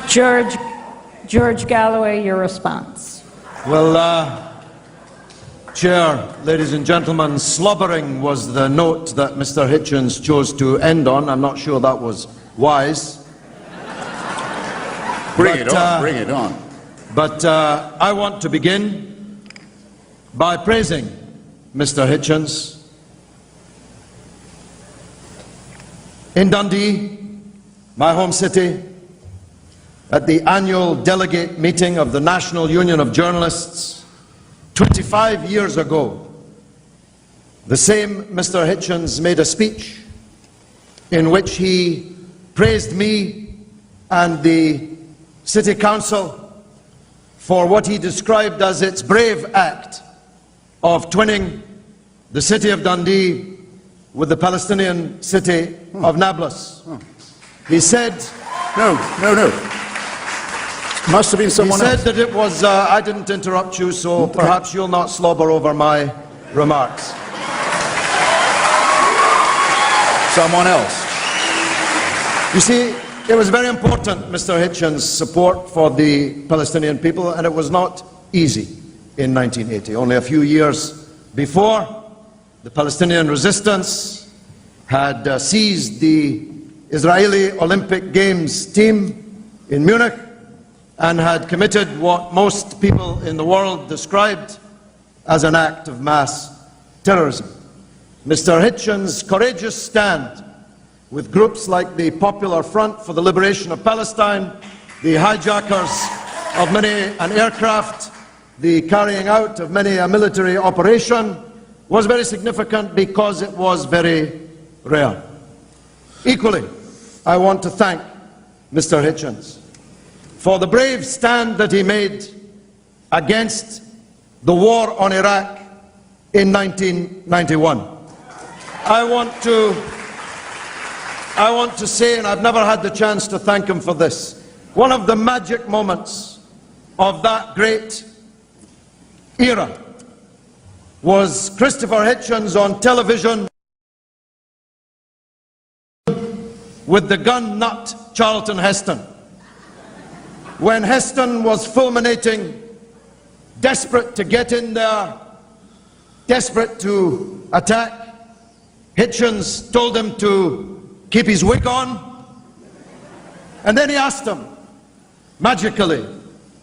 George Galloway, your response. Well, Chair, ladies and gentlemen, slobbering was the note that Mr. Hitchens chose to end on. I'm not sure that was wise. Bring it on. But I want to begin by praising Mr. Hitchens. In Dundee, my home city, at the annual delegate meeting of the National Union of Journalists 25 years ago, the same Mr. Hitchens made a speech in which he praised me and the City Council for what he described as its brave act of twinning the city of Dundee with the Palestinian city of Nablus. He said... No. Must have been someone else. He said that it was... I didn't interrupt you, so perhaps you'll not slobber over my remarks. Someone else. You see, it was very important, Mr. Hitchens' support for the Palestinian people, and it was not easy in 1980. Only a few years before, the Palestinian resistance had seized the Israeli Olympic Games team in Munich and had committed what most people in the world described as an act of mass terrorism. Mr. Hitchens' courageous stand with groups like the Popular Front for the Liberation of Palestine, the hijackers of many an aircraft, the carrying out of many a military operation, was very significant because it was very rare. Equally, I want to thank Mr. Hitchens for the brave stand that he made against the war on Iraq in 1991. I want to say, and I've never had the chance to thank him for this, one of the magic moments of that great era was Christopher Hitchens on television with the gun nut Charlton Heston. When Heston was fulminating, desperate to get in there, desperate to attack, Hitchens told him to keep his wig on, and then he asked him, magically,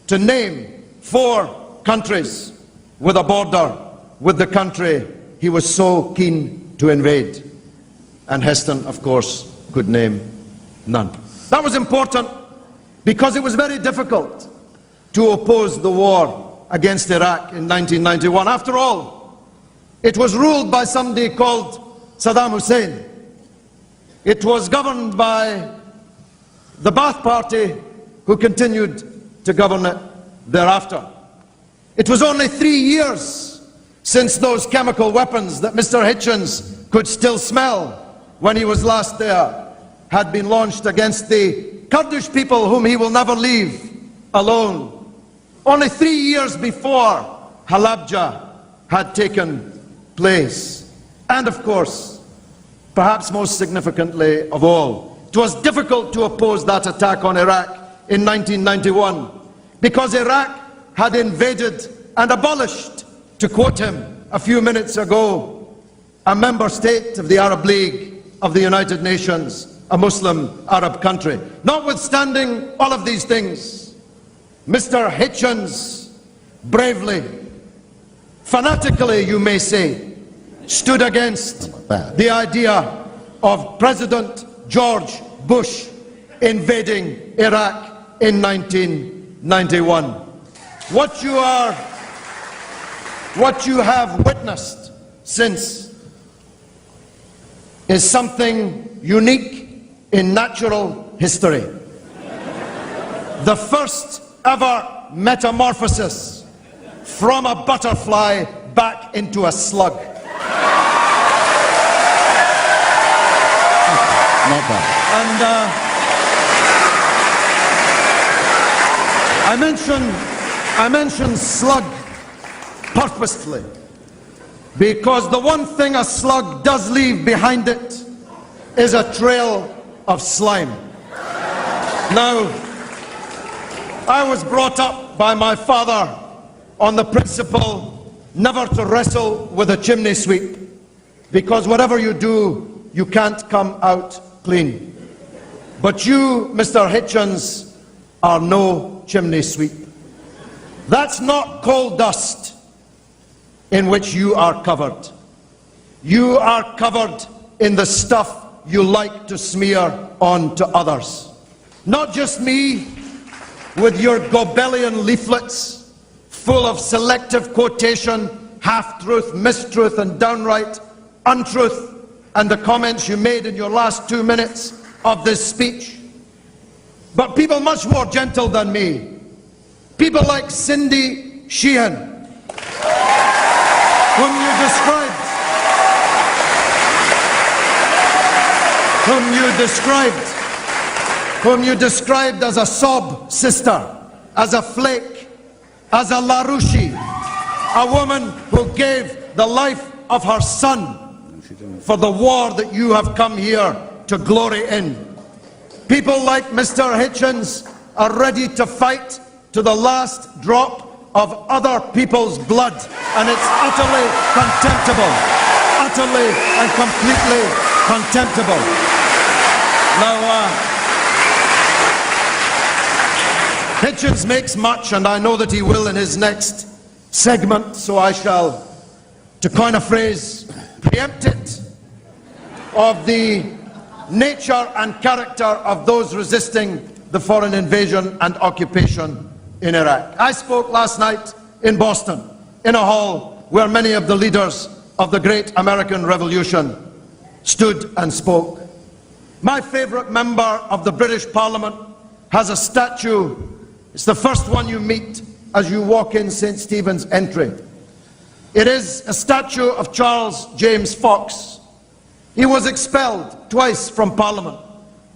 to name 4 countries with a border with the country he was so keen to invade. And Heston, of course, could name none. That was important because it was very difficult to oppose the war against Iraq in 1991. After all, it was ruled by somebody called Saddam Hussein. It was governed by the Ba'ath Party, who continued to govern it thereafter. It was only 3 years since those chemical weapons that Mr. Hitchens could still smell when he was last there had been launched against the Kurdish people whom he will never leave alone. Only 3 years before Halabja had taken place. And of course, perhaps most significantly of all, it was difficult to oppose that attack on Iraq in 1991 because Iraq had invaded and abolished, to quote him a few minutes ago, a member state of the Arab League of the United Nations, a Muslim Arab country. Notwithstanding all of these things, Mr. Hitchens bravely, fanatically you may say, stood against the idea of President George Bush invading Iraq in 1991. What you have witnessed since is something unique in natural history. The first ever metamorphosis from a butterfly back into a slug. Not bad. And I mention slug purposefully because the one thing a slug does leave behind it is a trail of slime. Now, I was brought up by my father on the principle never to wrestle with a chimney sweep, because whatever you do, you can't come out clean. But you, Mr. Hitchens, are no chimney sweep. That's not coal dust in which you are covered. You are covered in the stuff you like to smear on to others. Not just me, with your Goebbelian leaflets full of selective quotation, half-truth, mistruth, and downright untruth, and the comments you made in your last 2 minutes of this speech. But people much more gentle than me, people like Cindy Sheehan, whom you described as a sob sister, as a flake, as a LaRouche, a woman who gave the life of her son for the war that you have come here to glory in. People like Mr. Hitchens are ready to fight to the last drop of other people's blood, and it's utterly contemptible. Utterly and completely contemptible. Now, Hitchens makes much, and I know that he will in his next segment, so I shall, to coin a phrase, preempt it, of the nature and character of those resisting the foreign invasion and occupation in Iraq. I spoke last night in Boston, in a hall where many of the leaders of the great American Revolution stood and spoke. My favorite member of the British Parliament has a statue. It's the first one you meet as you walk in St. Stephen's entry. It is a statue of Charles James Fox. He was expelled twice from Parliament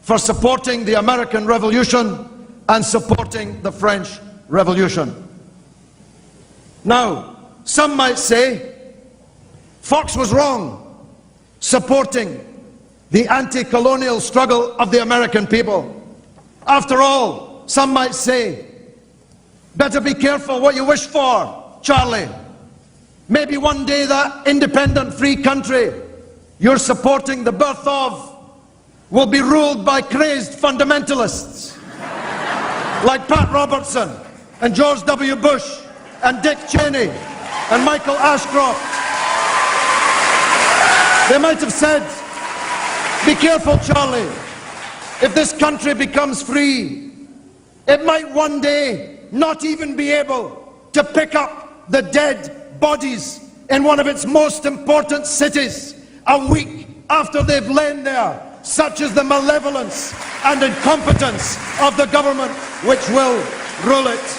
for supporting the American Revolution and supporting the French Revolution. Now, some might say Fox was wrong supporting the anti-colonial struggle of the American people. After all, some might say, better be careful what you wish for, Charlie. Maybe one day that independent free country you're supporting the birth of will be ruled by crazed fundamentalists like Pat Robertson and George W. Bush and Dick Cheney and Michael Ashcroft. They might have said, be careful, Charlie. If this country becomes free, it might one day not even be able to pick up the dead bodies in one of its most important cities a week after they've lain there. Such is the malevolence and incompetence of the government which will rule it.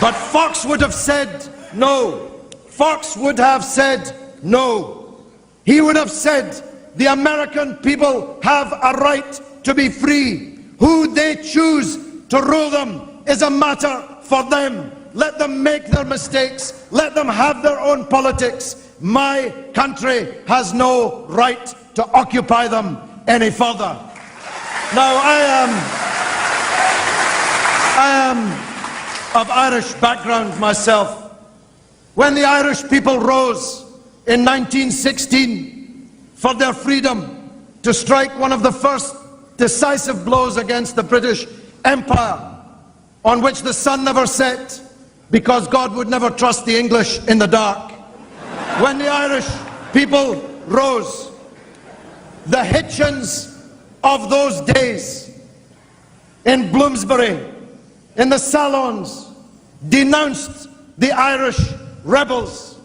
But Fox would have said no. Fox would have said no. He would have said the American people have a right to be free. Who they choose to rule them is a matter for them. Let them make their mistakes. Let them have their own politics. My country has no right to occupy them any further. Now, I am of Irish background myself. When the Irish people rose in 1916 for their freedom to strike one of the first decisive blows against the British Empire, on which the sun never set, because God would never trust the English in the dark. When the Irish people rose, the Hitchens of those days in Bloomsbury, in the salons, denounced the Irish rebels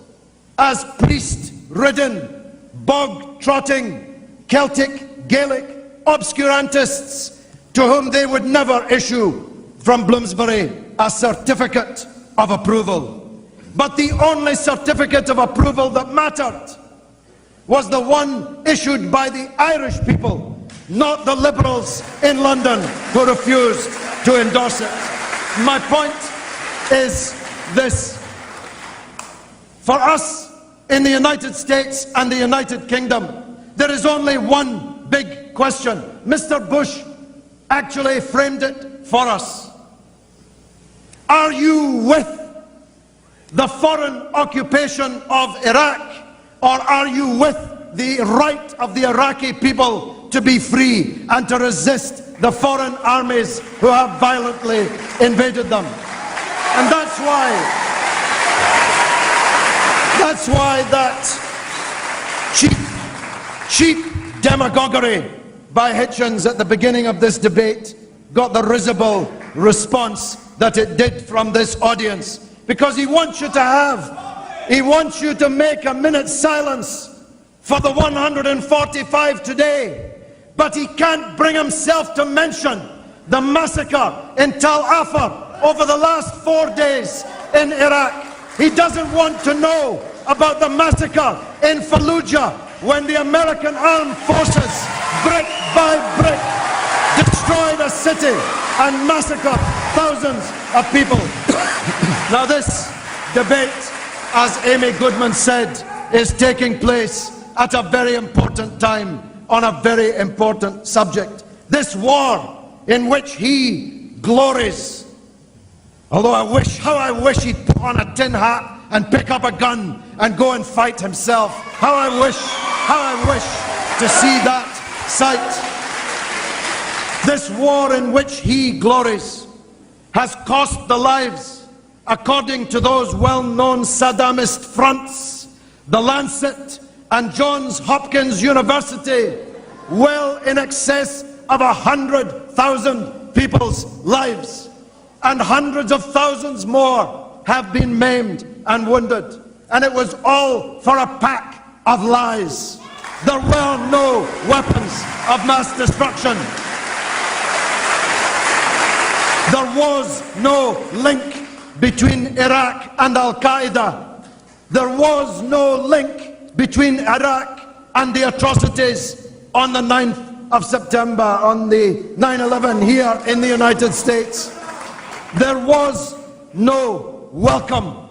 as priest-ridden, bog-trotting, Celtic, Gaelic obscurantists to whom they would never issue from Bloomsbury a certificate of approval. But the only certificate of approval that mattered was the one issued by the Irish people, not the liberals in London who refused to endorse it. My point is this. For us in the United States and the United Kingdom, there is only one big question. Mr. Bush actually framed it for us. Are you with the foreign occupation of Iraq, or are you with the right of the Iraqi people to be free and to resist the foreign armies who have violently invaded them? And that's why that cheap demagoguery by Hitchens at the beginning of this debate got the risible response that it did from this audience, because he wants you to make a minute's silence for the 145 today, but he can't bring himself to mention the massacre in Tal Afar over the last 4 days in Iraq. He doesn't want to know about the massacre in Fallujah when the American armed forces, brick by brick, destroyed a city and massacred thousands of people. Now this debate, as Amy Goodman said, is taking place at a very important time on a very important subject. This war in which he glories. Although how I wish he'd put on a tin hat and pick up a gun and go and fight himself. How I wish to see that sight. This war in which he glories has cost the lives, according to those well-known Saddamist fronts, the Lancet and Johns Hopkins University, well in excess of 100,000 people's lives, and hundreds of thousands more have been maimed and wounded. And it was all for a pack of lies. There were no weapons of mass destruction. There was no link between Iraq and Al-Qaeda. There was no link between Iraq and the atrocities on the 9th of September, on the 9/11 here in the United States. There was no welcome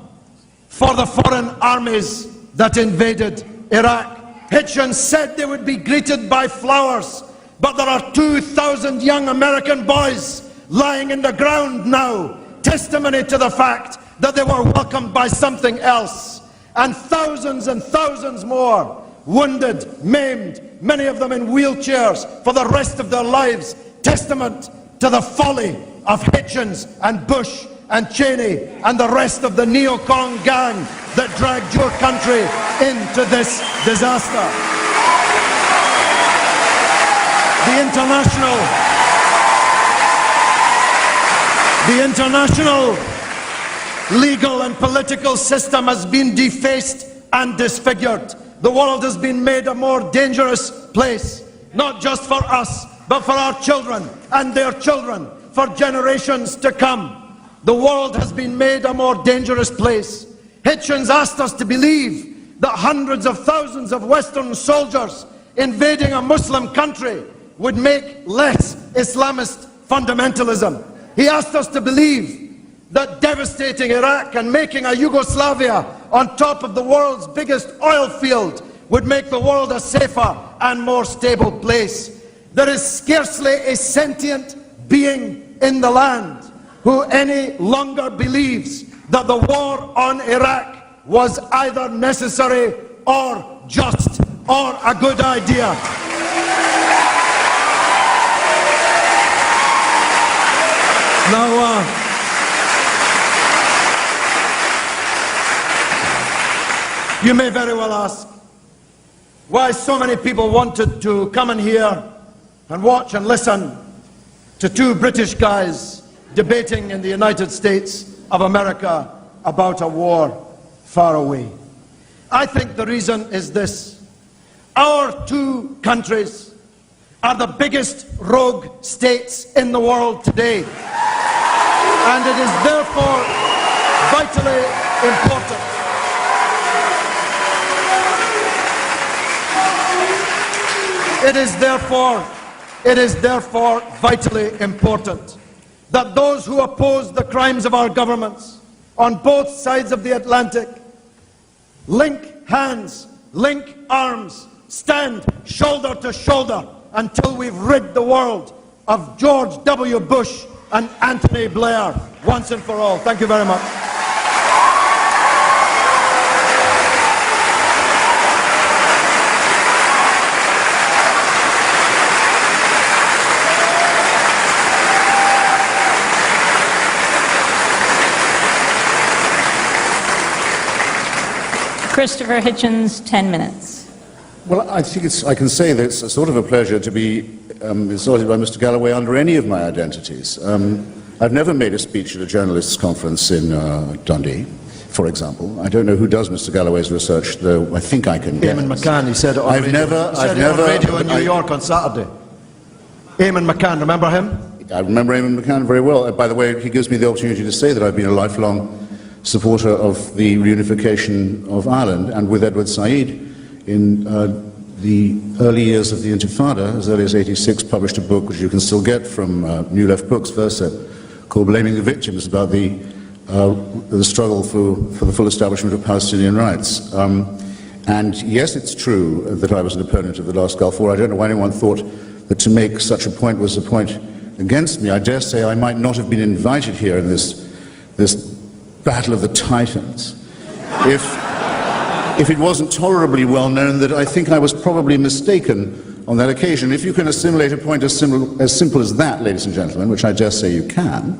for the foreign armies that invaded Iraq. Hitchens said they would be greeted by flowers, but there are 2,000 young American boys lying in the ground now, testimony to the fact that they were welcomed by something else. And thousands more wounded, maimed, many of them in wheelchairs for the rest of their lives, testament to the folly of Hitchens and Bush and Cheney and the rest of the neocon gang that dragged your country into this disaster. The international legal and political system has been defaced and disfigured. The world has been made a more dangerous place, not just for us, but for our children and their children, for generations to come. The world has been made a more dangerous place. Hitchens asked us to believe that hundreds of thousands of Western soldiers invading a Muslim country would make less Islamist fundamentalism. He asked us to believe that devastating Iraq and making a Yugoslavia on top of the world's biggest oil field would make the world a safer and more stable place. There is scarcely a sentient being in the land who any longer believes that the war on Iraq was either necessary or just or a good idea. Now, you may very well ask why so many people wanted to come in here and watch and listen to two British guys debating in the United States of America about a war far away. I think the reason is this. Our two countries are the biggest rogue states in the world today. And it is therefore vitally important It is therefore vitally important that those who oppose the crimes of our governments on both sides of the Atlantic link hands, link arms, stand shoulder to shoulder until we've rid the world of George W. Bush and Anthony Blair, once and for all. Thank you very much. Christopher Hitchens, 10 minutes. Well, I think I can say that it's a sort of a pleasure to be insulted by Mr. Galloway under any of my identities. I've never made a speech at a journalists' conference in Dundee, for example. I don't know who does Mr. Galloway's research, though I think I can guess. Eamon McCann, he said it on radio in New York on Saturday. Eamon McCann, remember him? I remember Eamon McCann very well. By the way, he gives me the opportunity to say that I've been a lifelong supporter of the reunification of Ireland, and with Edward Said in the early years of the Intifada, as early as '86, published a book which you can still get from New Left Books, Verset, called Blaming the Victims, about the struggle for the full establishment of Palestinian rights. And yes, it's true that I was an opponent of the last Gulf War. I don't know why anyone thought that to make such a point was a point against me. I dare say I might not have been invited here in this battle of the Titans if it wasn't tolerably well known that I think I was probably mistaken on that occasion. If you can assimilate a point as simple as that, ladies and gentlemen, which I dare say you can,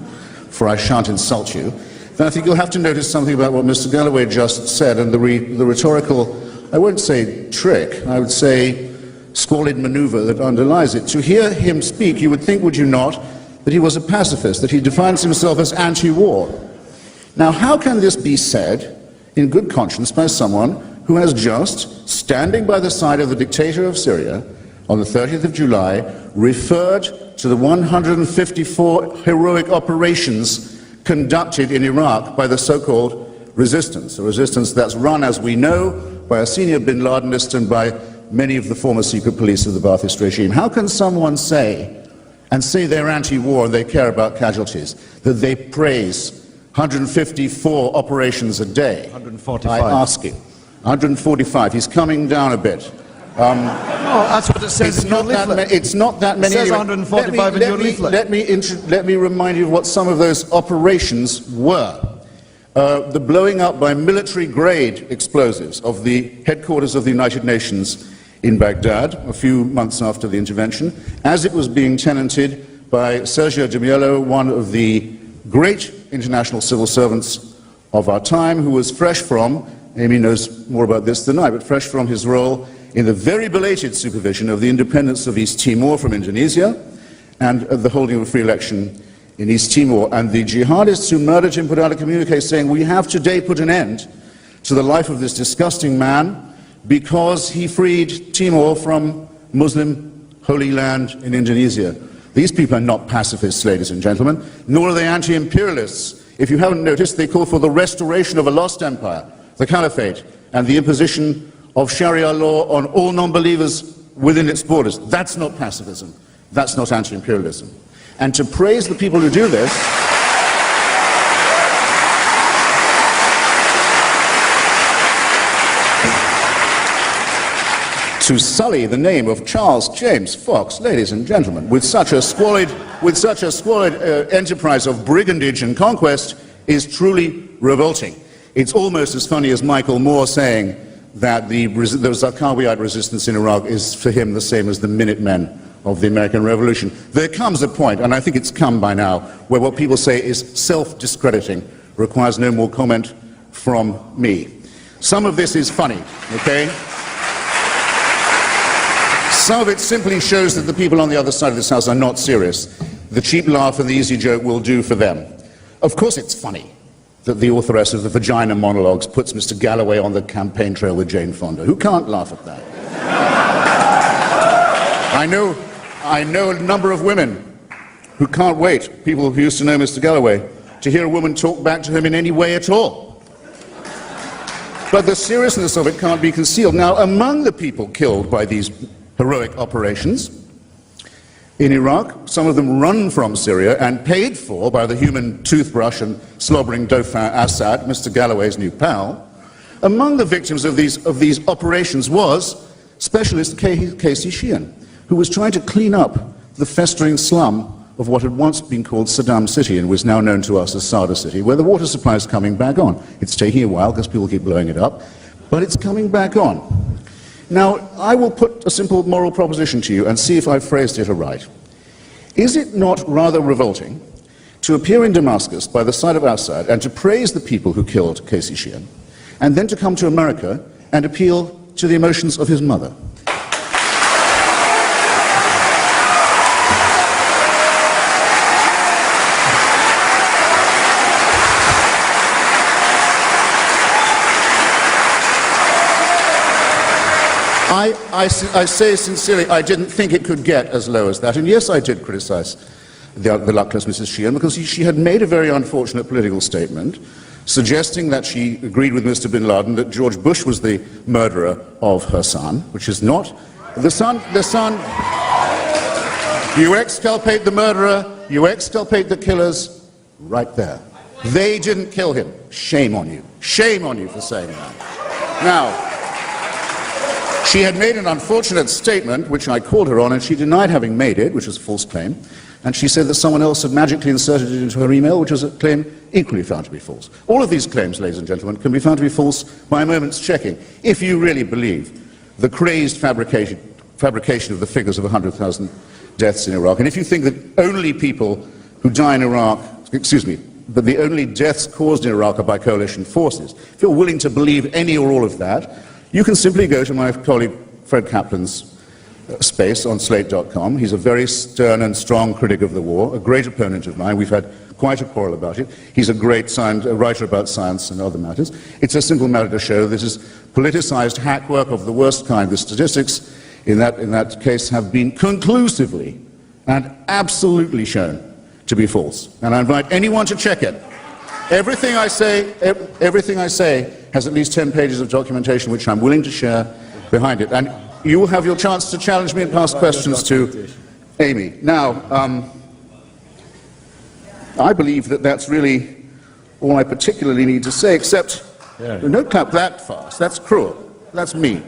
for I shan't insult you, then I think you'll have to notice something about what Mr. Galloway just said, and the rhetorical, I won't say trick, I would say squalid maneuver that underlies it. To hear him speak, you would think, would you not, that he was a pacifist, that he defines himself as anti-war. Now, how can this be said in good conscience by someone who has just, standing by the side of the dictator of Syria on the 30th of July, referred to the 154 heroic operations conducted in Iraq by the so-called resistance, a resistance that's run, as we know, by a senior bin Ladenist and by many of the former secret police of the Ba'athist regime? How can someone say they're anti-war and they care about casualties, that they praise 154 operations a day? 145. I ask you. 145. He's coming down a bit. Oh, that's what it says in your leaflet. It's not that many. It says 145 in your leaflet. Let me remind you of what some of those operations were. The blowing up by military-grade explosives of the headquarters of the United Nations in Baghdad a few months after the intervention, as it was being tenanted by Sergio de Mello, one of the great international civil servants of our time, who was fresh from, Amy knows more about this than I, but fresh from his role in the very belated supervision of the independence of East Timor from Indonesia and the holding of a free election in East Timor. And the jihadists who murdered him put out a communique saying, we have today put an end to the life of this disgusting man because he freed Timor from Muslim Holy Land in Indonesia. These people are not pacifists, ladies and gentlemen, nor are they anti-imperialists. If you haven't noticed, they call for the restoration of a lost empire, the caliphate, and the imposition of Sharia law on all non-believers within its borders. That's not pacifism. That's not anti-imperialism. And to praise the people who do this, to sully the name of Charles James Fox, ladies and gentlemen, with such a squalid enterprise of brigandage and conquest is truly revolting. It's almost as funny as Michael Moore saying that the Zarqawiyite resistance in Iraq is for him the same as the Minutemen of the American Revolution. There comes a point, and I think it's come by now, where what people say is self-discrediting, requires no more comment from me. Some of this is funny, okay? Some of it simply shows that the people on the other side of this house are not serious. The cheap laugh and the easy joke will do for them. Of course it's funny that the authoress of the Vagina Monologues puts Mr. Galloway on the campaign trail with Jane Fonda. Who can't laugh at that? I know a number of women who can't wait, people who used to know Mr. Galloway, to hear a woman talk back to him in any way at all. But the seriousness of it can't be concealed. Now, among the people killed by these heroic operations in Iraq, some of them run from Syria and paid for by the human toothbrush and slobbering Dauphin Assad, Mr. Galloway's new pal. Among the victims of these operations was specialist Casey Sheehan, who was trying to clean up the festering slum of what had once been called Saddam City and was now known to us as Sada City, where the water supply is coming back on. It's taking a while because people keep blowing it up, but it's coming back on. Now, I will put a simple moral proposition to you and see if I've phrased it aright. Is it not rather revolting to appear in Damascus by the side of Assad and to praise the people who killed Casey Sheehan, and then to come to America and appeal to the emotions of his mother? I say sincerely, I didn't think it could get as low as that. And yes, I did criticize the luckless Mrs. Sheehan because she had made a very unfortunate political statement suggesting that she agreed with Mr. bin Laden that George Bush was the murderer of her son, which is not. The son, you exculpate the murderer, you exculpate the killers, right there. They didn't kill him. Shame on you. Shame on you for saying that. Now, she had made an unfortunate statement, which I called her on, and she denied having made it, which was a false claim. And she said that someone else had magically inserted it into her email, which was a claim equally found to be false. All of these claims, ladies and gentlemen, can be found to be false by a moment's checking, if you really believe the crazed fabrication of the figures of 100,000 deaths in Iraq. And if you think that only people who die in Iraq, but the only deaths caused in Iraq are by coalition forces, if you're willing to believe any or all of that, you can simply go to my colleague Fred Kaplan's space on slate.com. He's a very stern and strong critic of the war, a great opponent of mine. We've had quite a quarrel about it. He's a great writer about science and other matters. It's a simple matter to show this is politicized hack work of the worst kind. The statistics in that case have been conclusively and absolutely shown to be false. And I invite anyone to check it. Everything I say has at least 10 pages of documentation which I'm willing to share behind it. And you will have your chance to challenge me and pass questions to Amy. Now, I believe that that's really all I particularly need to say, except, don't clap that fast, that's cruel, that's mean.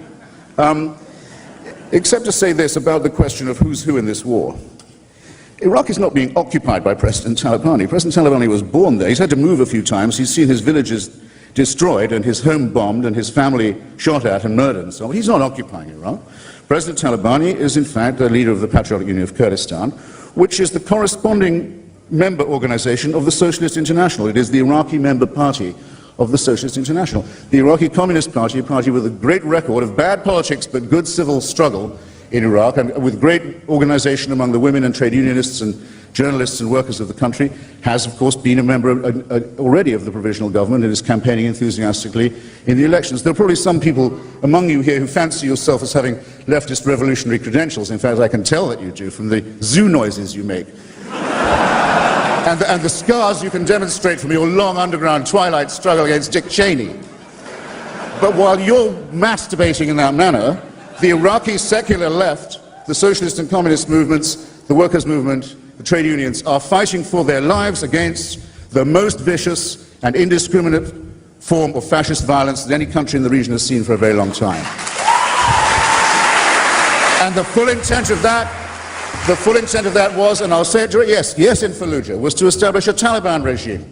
Except to say this about the question of who's who in this war. Iraq is not being occupied by President Talabani. President Talabani was born there. He's had to move a few times. He's seen his villages destroyed and his home bombed and his family shot at and murdered and so on. He's not occupying Iraq. President Talabani is in fact the leader of the Patriotic Union of Kurdistan, which is the corresponding member organization of the Socialist International. It is the Iraqi member party of the Socialist International. The Iraqi Communist Party, a party with a great record of bad politics but good civil struggle in Iraq, and with great organization among the women and trade unionists and journalists and workers of the country, has of course been a member already of the provisional government and is campaigning enthusiastically in the elections. There are probably some people among you here who fancy yourself as having leftist revolutionary credentials. In fact, I can tell that you do from the zoo noises you make. and the scars you can demonstrate from your long underground twilight struggle against Dick Cheney. But while you're masturbating in that manner, the Iraqi secular left, the socialist and communist movements, the workers' movement, the trade unions are fighting for their lives against the most vicious and indiscriminate form of fascist violence that any country in the region has seen for a very long time. And the full intent of that was, and I'll say it directly, yes in Fallujah, was to establish a Taliban regime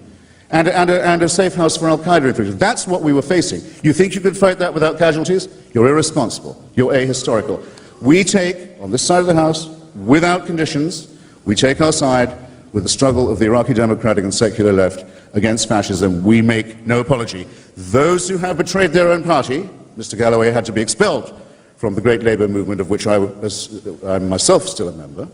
and a safe house for Al-Qaeda infiltrators. That's what we were facing. You think you could fight that without casualties? You're irresponsible. You're ahistorical. We take, on this side of the House, without conditions, we take our side with the struggle of the Iraqi democratic and secular left against fascism. We make no apology. Those who have betrayed their own party, Mr. Galloway had to be expelled from the great labor movement of which I'm myself still a member,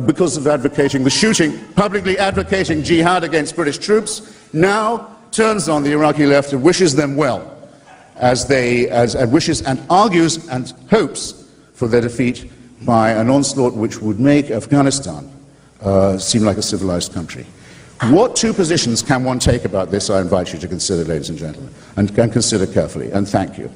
because of advocating the shooting, publicly advocating jihad against British troops, now turns on the Iraqi left and wishes them well, and wishes and argues and hopes for their defeat by an onslaught which would make Afghanistan seem like a civilized country. What two positions can one take about this? I invite you to consider, ladies and gentlemen, and consider carefully, and thank you.